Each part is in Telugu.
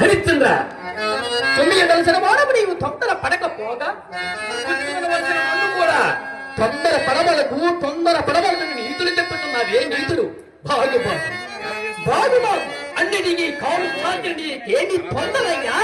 హరిశ్చంద్ర, 9 నెలల వాడము నీవు తొందర పడకపోగా నన్ను కూడా తొందర పడవలకు నీతులు చెప్పుతున్నావే నీతులు బాగు అన్నిటికీ కాలు సాధ్యుడి ఏమి తొందరయ్యా.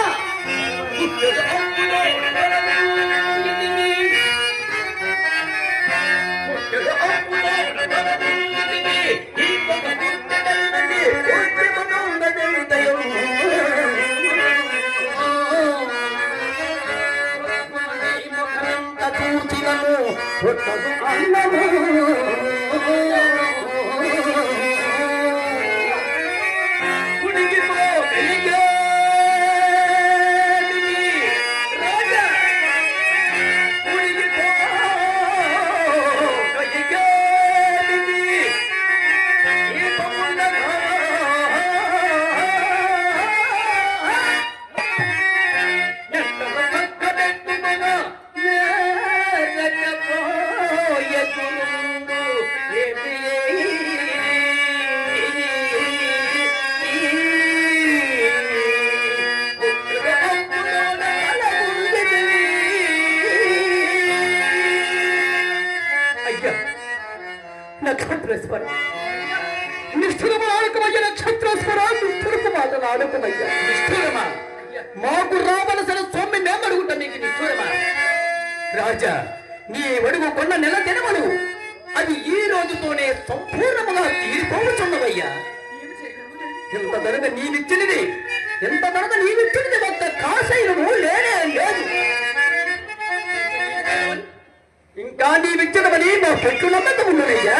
మాకు రావలసిన సొమ్మి మేమడుగుంటా నీకు నిష్ఠూరమా. రాజా, నీ అడుగు కొన్న నెల దినములు అది ఈ రోజుతోనే సంపూర్ణముగా తీరిపోవచ్చున్నవయ్యా. ఎంత ధరగ నీవిచ్చినది ఒక్క కాశైనము లేనే లేదు. ఇంకా నీవిచ్చినవని మా పెట్టు నమ్మకం ఉన్నదయ్యా.